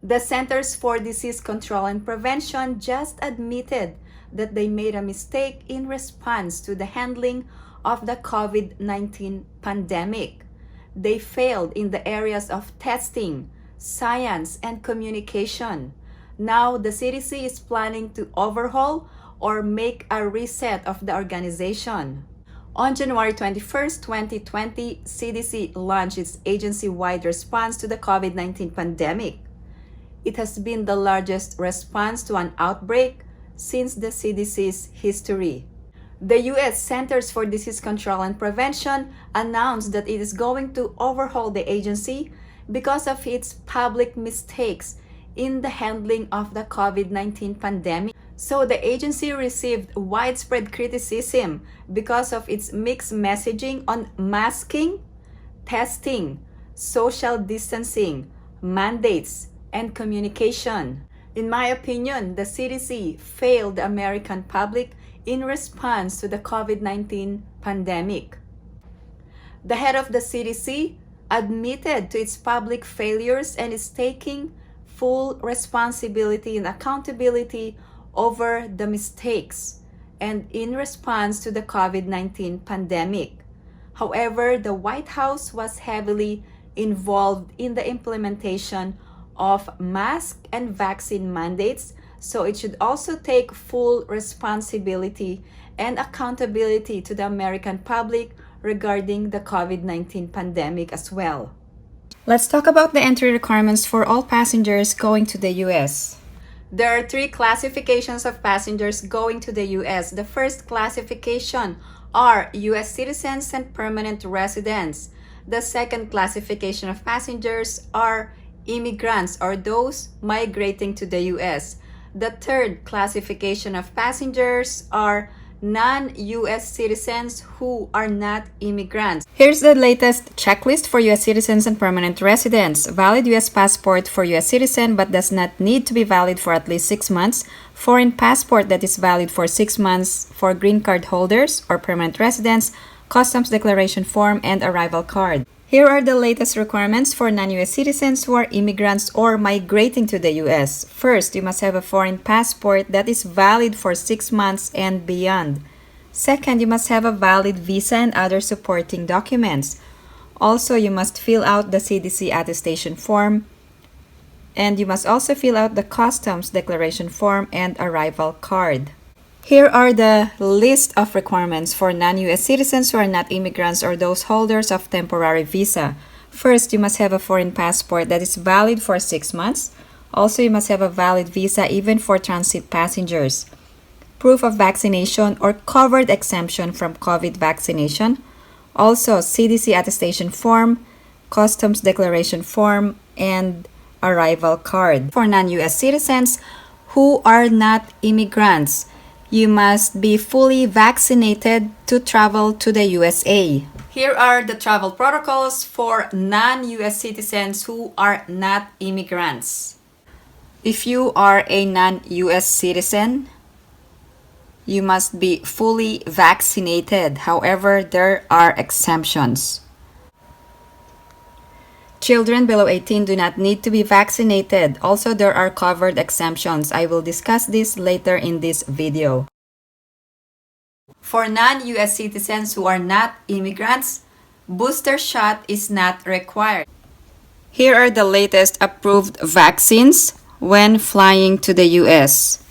The Centers for Disease Control and Prevention just admitted that they made a mistake in response to the handling of the COVID-19 pandemic. They failed in the areas of testing, science, and communication. Now, the CDC is planning to overhaul or make a reset of the organization. On January 21, 2020, CDC launched its agency-wide response to the COVID-19 pandemic. It has been the largest response to an outbreak since the CDC's history. The U.S. Centers for Disease Control and Prevention announced that it is going to overhaul the agency because of its public mistakes in the handling of the COVID-19 pandemic. So the agency received widespread criticism because of its mixed messaging on masking, testing, social distancing, mandates, and communication. In my opinion, the CDC failed the American public in response to the COVID-19 pandemic. The head of the CDC admitted to its public failures and is taking full responsibility and accountability over the mistakes and in response to the COVID-19 pandemic. However, the White House was heavily involved in the implementation of mask and vaccine mandates, so it should also take full responsibility and accountability to the American public regarding the COVID-19 pandemic as well. Let's talk about the entry requirements for all passengers going to the US. There are three classifications of passengers going to the US. The first classification are US citizens and permanent residents. The second classification of passengers are immigrants or those migrating to the US. The third classification of passengers are non-US citizens who are not immigrants. Here's the latest checklist for US citizens and permanent residents. Valid US passport for US citizen but does not need to be valid for at least 6 months. Foreign passport that is valid for 6 months for green card holders or permanent residents. Customs declaration form and arrival card. Here are the latest requirements for non-US citizens who are immigrants or migrating to the US. First, you must have a foreign passport that is valid for 6 months and beyond. Second, you must have a valid visa and other supporting documents. Also, you must fill out the CDC attestation form. And you must also fill out the customs declaration form and arrival card. Here are the list of requirements for non-US citizens who are not immigrants or those holders of temporary visa. First, you must have a foreign passport that is valid for 6 months. Also, you must have a valid visa even for transit passengers. Proof of vaccination or covered exemption from COVID vaccination. Also, CDC attestation form, customs declaration form, and arrival card. For non-US citizens who are not immigrants, you must be fully vaccinated to travel to the USA. Here are the travel protocols for non-US citizens who are not immigrants. If you are a non-US citizen, you must be fully vaccinated. However, there are exemptions. Children below 18 do not need to be vaccinated. Also, there are covered exemptions. I will discuss this later in this video. For non-US citizens who are not immigrants, booster shot is not required. Here are the latest approved vaccines when flying to the US.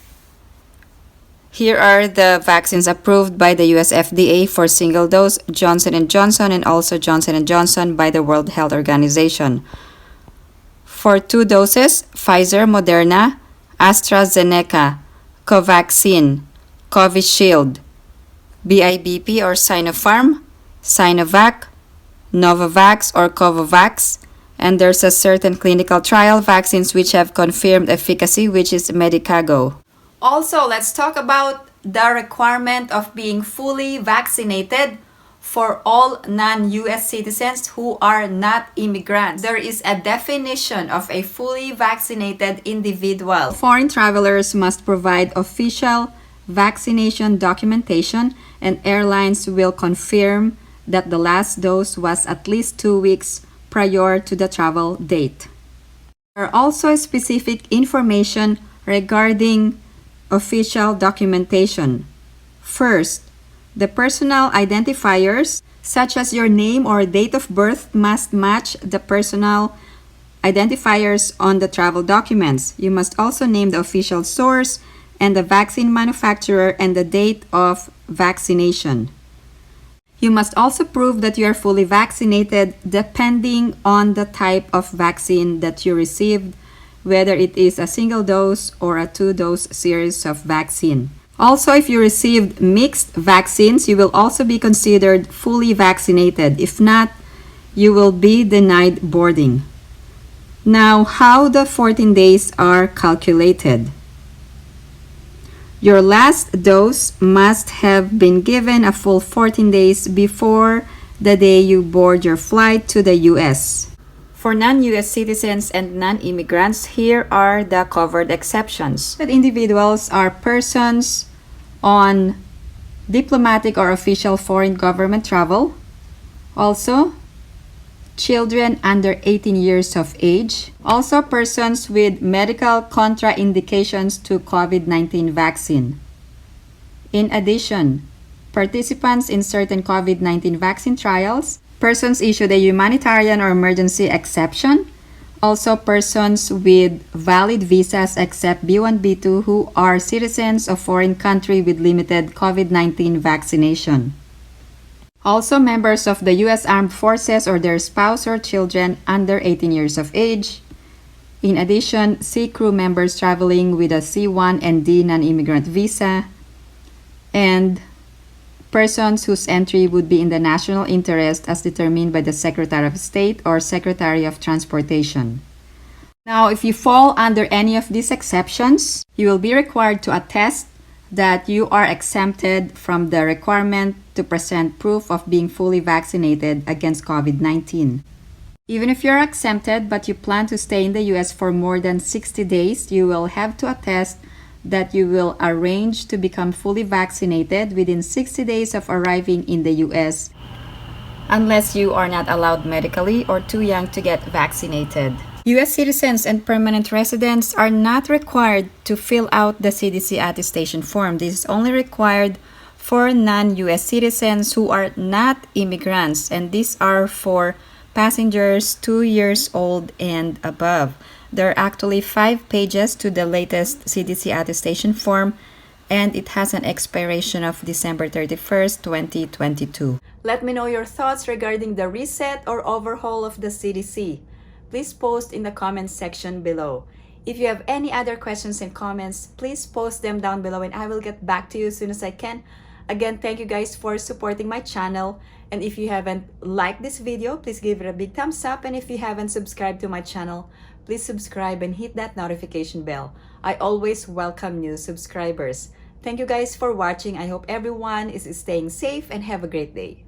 Here are the vaccines approved by the US FDA for single dose, Johnson & Johnson, and also Johnson & Johnson by the World Health Organization. For 2 doses, Pfizer, Moderna, AstraZeneca, Covaxin, Covishield, BIBP or Sinopharm, Sinovac, Novavax or Covovax, and there's a certain clinical trial vaccines which have confirmed efficacy, which is Medicago. Also, let's talk about the requirement of being fully vaccinated for all non-US citizens who are not immigrants. There is a definition of a fully vaccinated individual. Foreign travelers must provide official vaccination documentation, and airlines will confirm that the last dose was at least 2 weeks prior to the travel date. There are also specific information regarding official documentation. First, the personal identifiers, such as your name or date of birth, must match the personal identifiers on the travel documents. You must also name the official source and the vaccine manufacturer and the date of vaccination. You must also prove that you are fully vaccinated depending on the type of vaccine that you received, whether it is a single dose or a 2-dose series of vaccine. Also, if you received mixed vaccines, you will also be considered fully vaccinated. If not, you will be denied boarding. Now, how the 14 days are calculated. Your last dose must have been given a full 14 days before the day you board your flight to the U.S. For non-U.S. citizens and non-immigrants, here are the covered exceptions. That individuals are persons on diplomatic or official foreign government travel. Also, children under 18 years of age. Also, persons with medical contraindications to COVID-19 vaccine. In addition, participants in certain COVID-19 vaccine trials, persons issued a humanitarian or emergency exception, also persons with valid visas except B1, B2 who are citizens of foreign country with limited COVID-19 vaccination. Also, members of the U.S. Armed Forces or their spouse or children under 18 years of age. In addition, sea crew members traveling with a C1 and D non-immigrant visa. And persons whose entry would be in the national interest as determined by the Secretary of State or Secretary of Transportation. Now, if you fall under any of these exceptions, you will be required to attest that you are exempted from the requirement to present proof of being fully vaccinated against COVID-19. Even if you're exempted but you plan to stay in the U.S. for more than 60 days, you will have to attest that you will arrange to become fully vaccinated within 60 days of arriving in the U.S. unless you are not allowed medically or too young to get vaccinated. U.S. citizens and permanent residents are not required to fill out the CDC attestation form. This is only required for non-U.S. citizens who are not immigrants, and these are for passengers 2 years old and above. There are actually 5 pages to the latest CDC attestation form, and it has an expiration of December 31st, 2022. Let me know your thoughts regarding the reset or overhaul of the CDC. Please post in the comments section below. If you have any other questions and comments, please post them down below and I will get back to you as soon as I can. Again, thank you guys for supporting my channel. And if you haven't liked this video, please give it a big thumbs up. And if you haven't subscribed to my channel, please subscribe and hit that notification bell. I always welcome new subscribers. Thank you guys for watching. I hope everyone is staying safe and have a great day.